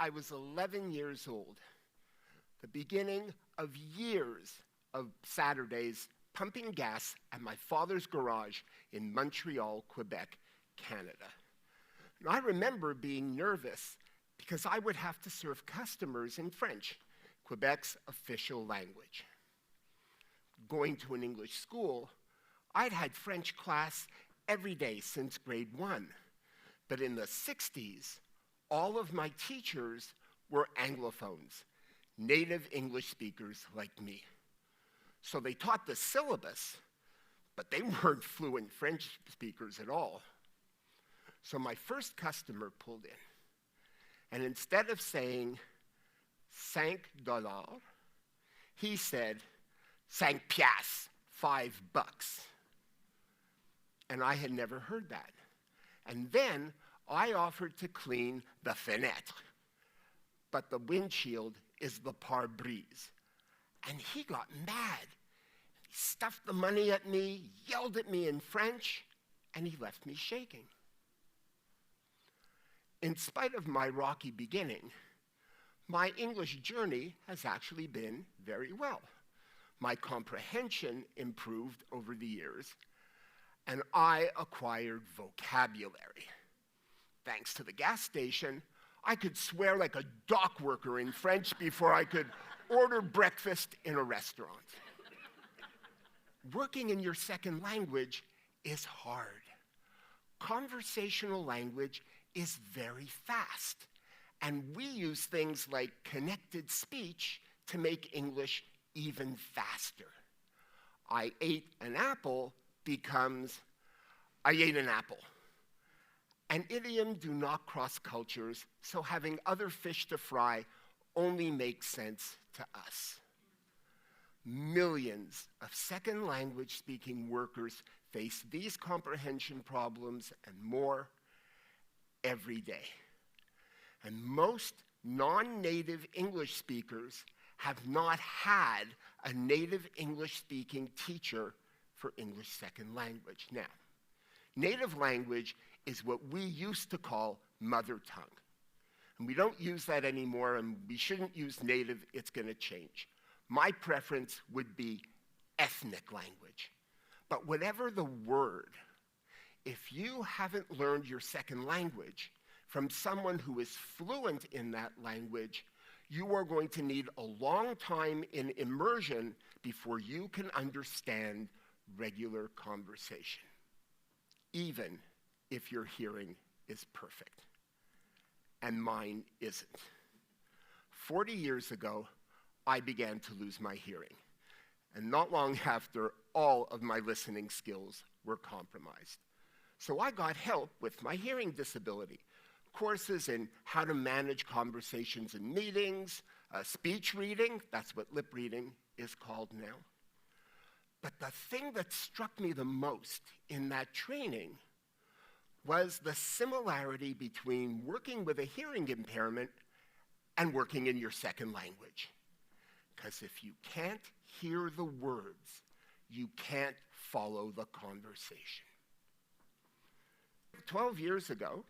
I was 11 years old, the beginning of years of Saturdays pumping gas at my father's garage in Montreal, Quebec, Canada. And I remember being nervous because I would have to serve customers in French, Quebec's official language. Going to an English school, I'd had French class every day since grade 1. But in the 60s, all of my teachers were Anglophones, native English speakers like me. So they taught the syllabus, but they weren't fluent French speakers at all. So my first customer pulled in, and instead of saying $5, he said 5 piastres, $5. And I had never heard that. And then I offered to clean the fenêtre, but the windshield is the pare-brise. And he got mad. He stuffed the money at me, yelled at me in French, and he left me shaking. In spite of my rocky beginning, my English journey has actually been very well. My comprehension improved over the years, and I acquired vocabulary. Thanks to the gas station, I could swear like a dock worker in French before I could order breakfast in a restaurant. Working in your second language is hard. Conversational language is very fast, and we use things like connected speech to make English even faster. I ate an apple becomes I ate an apple. An idiom do not cross cultures, so having other fish to fry only makes sense to us. Millions of second language speaking workers face these comprehension problems and more every day. And most non-native English speakers have not had a native English-speaking teacher for English second language. Now, native language is what we used to call mother tongue. And we don't use that anymore, and we shouldn't use native, it's going to change. My preference would be ethnic language. But whatever the word, if you haven't learned your second language from someone who is fluent in that language, you are going to need a long time in immersion before you can understand regular conversation, even if your hearing is perfect. And mine isn't. 40 years ago, I began to lose my hearing. And not long after, all of my listening skills were compromised. So I got help with my hearing disability. Courses in how to manage conversations in meetings, speech reading, that's what lip reading is called now. But the thing that struck me the most in that training was the similarity between working with a hearing impairment and working in your second language. Because if you can't hear the words, you can't follow the conversation. 12 years ago,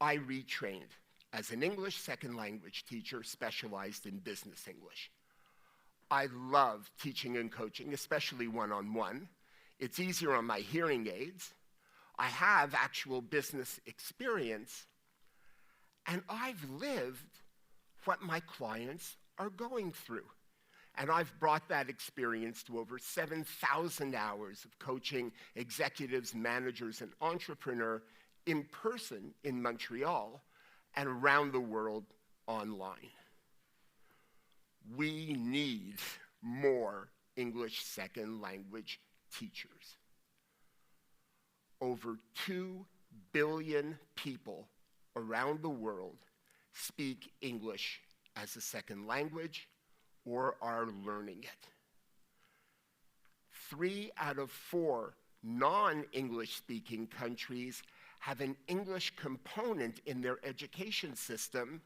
I retrained as an English second language teacher specialized in business English. I love teaching and coaching, especially one-on-one. It's easier on my hearing aids. I have actual business experience, and I've lived what my clients are going through. And I've brought that experience to over 7,000 hours of coaching executives, managers, and entrepreneurs in person in Montreal and around the world online. We need more English second language teachers. Over 2 billion people around the world speak English as a second language or are learning it. 3 out of 4 non-English speaking countries have an English component in their education system,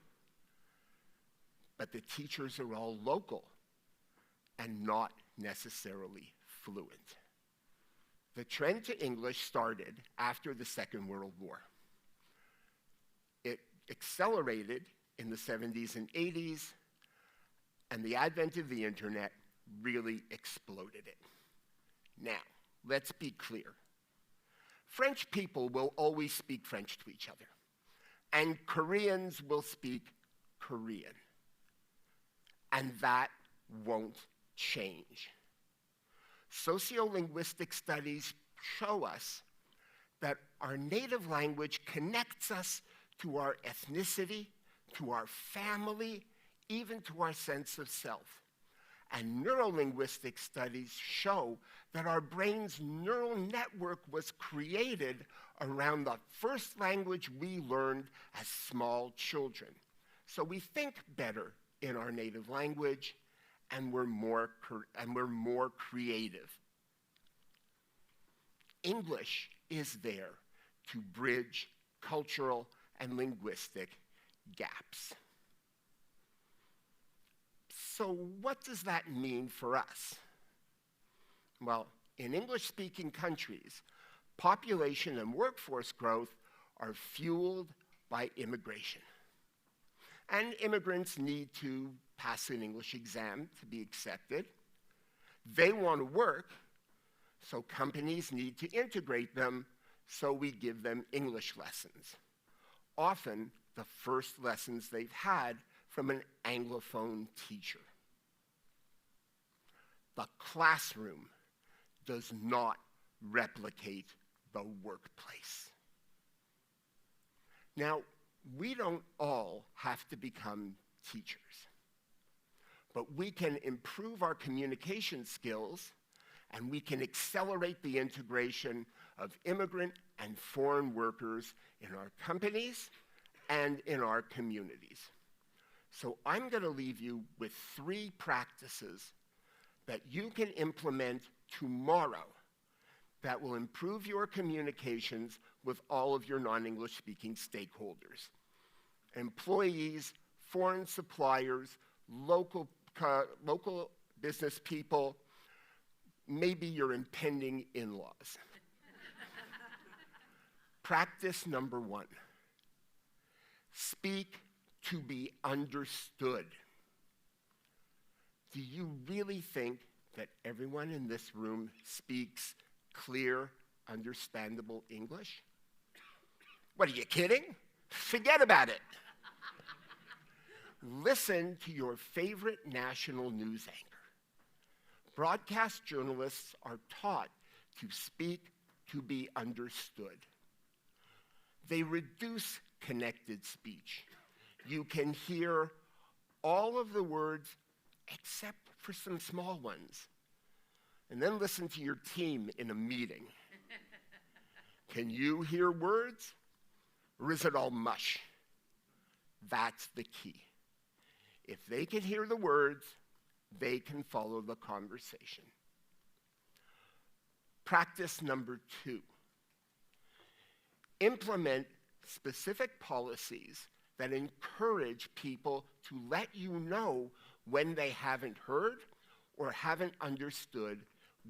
but the teachers are all local and not necessarily fluent. The trend to English started after the Second World War. It accelerated in the 70s and 80s, and the advent of the internet really exploded it. Now, let's be clear. French people will always speak French to each other, and Koreans will speak Korean, and that won't change. Sociolinguistic studies show us that our native language connects us to our ethnicity, to our family, even to our sense of self. And neurolinguistic studies show that our brain's neural network was created around the first language we learned as small children. So we think better in our native language, and we're more creative. English is there to bridge cultural and linguistic gaps. So what does that mean for us? Well, in English-speaking countries, population and workforce growth are fueled by immigration. And immigrants need to pass an English exam to be accepted. They want to work, so companies need to integrate them, so we give them English lessons. Often, the first lessons they've had from an Anglophone teacher. The classroom does not replicate the workplace. Now, we don't all have to become teachers, but we can improve our communication skills, and we can accelerate the integration of immigrant and foreign workers in our companies and in our communities. So I'm going to leave you with 3 practices that you can implement tomorrow that will improve your communications with all of your non-English speaking stakeholders. Employees, foreign suppliers, local business people, maybe your impending in-laws. Practice number 1, speak to be understood. Do you really think that everyone in this room speaks clear, understandable English? What, are you kidding? Forget about it. Listen to your favorite national news anchor. Broadcast journalists are taught to speak to be understood. They reduce connected speech. You can hear all of the words except for some small ones. And then listen to your team in a meeting. Can you hear words, or is it all mush? That's the key. If they can hear the words, they can follow the conversation. Practice number 2. Implement specific policies that encourage people to let you know when they haven't heard or haven't understood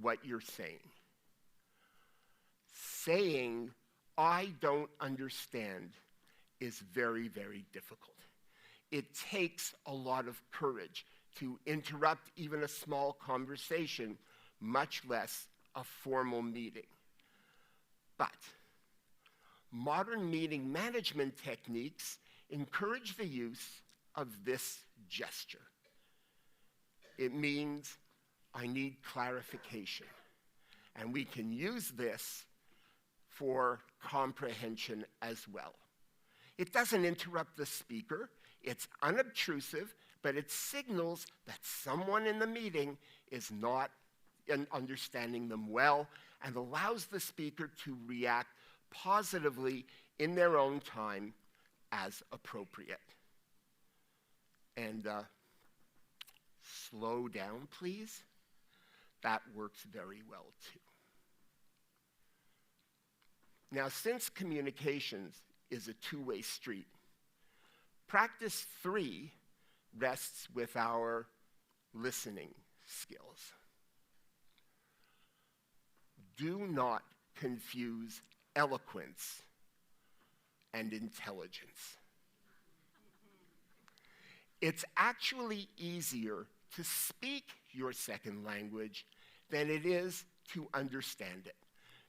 what you're saying. Saying, "I don't understand," is very, very difficult. It takes a lot of courage to interrupt even a small conversation, much less a formal meeting. But modern meeting management techniques encourage the use of this gesture. It means, I need clarification. And we can use this for comprehension as well. It doesn't interrupt the speaker. It's unobtrusive, but it signals that someone in the meeting is not understanding them well and allows the speaker to react positively in their own time as appropriate. And slow down, please. That works very well, too. Now, since communications is a two-way street, practice 3 rests with our listening skills. Do not confuse eloquence and intelligence. It's actually easier to speak your second language than it is to understand it.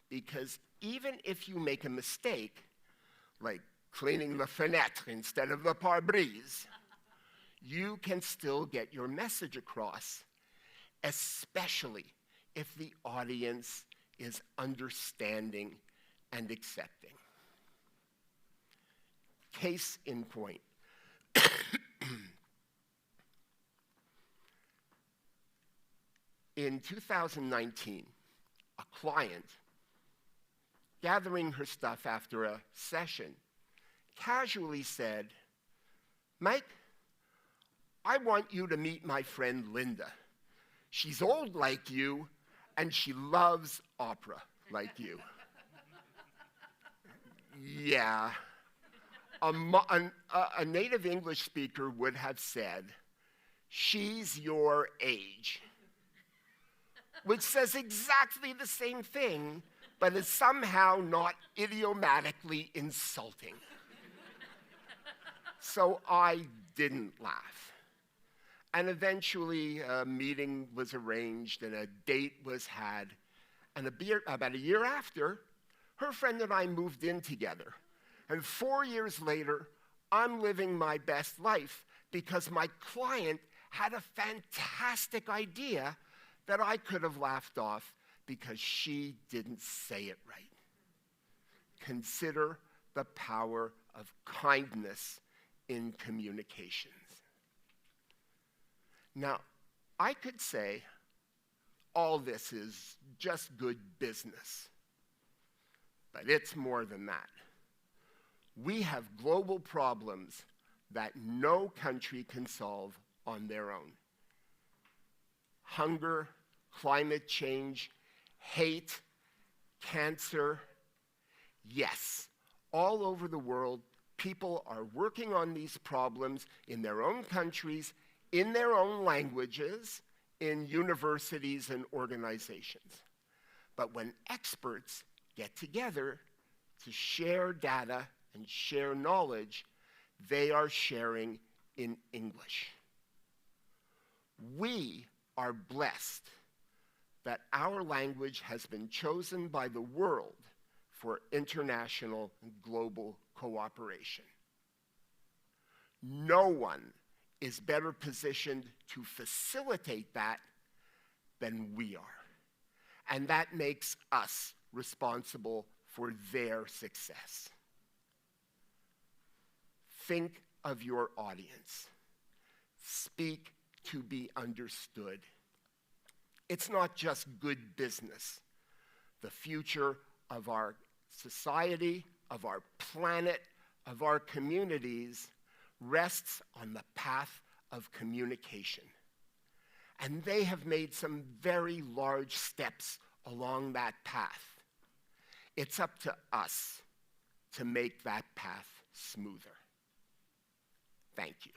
Because even if you make a mistake, like cleaning the fenêtre instead of the pare-brise, you can still get your message across, especially if the audience is understanding and accepting. Case in point. In 2019, a client, gathering her stuff after a session, casually said, "Myke, I want you to meet my friend Linda. She's old like you, and she loves opera like you." Yeah. A native English speaker would have said, "She's your age," which says exactly the same thing, but is somehow not idiomatically insulting. So I didn't laugh. And eventually, a meeting was arranged and a date was had. And about a year after, her friend and I moved in together. And 4 years later, I'm living my best life because my client had a fantastic idea that I could have laughed off because she didn't say it right. Consider the power of kindness in communications. Now, I could say all this is just good business, but it's more than that. We have global problems that no country can solve on their own. Hunger, climate change, hate, cancer. Yes, all over the world, people are working on these problems in their own countries, in their own languages, in universities and organizations. But when experts get together to share data and share knowledge, they are sharing in English. We are blessed that our language has been chosen by the world for international and global cooperation. No one is better positioned to facilitate that than we are. And that makes us responsible for their success. Think of your audience. Speak to be understood. It's not just good business. The future of our society, of our planet, of our communities rests on the path of communication. And they have made some very large steps along that path. It's up to us to make that path smoother. Thank you.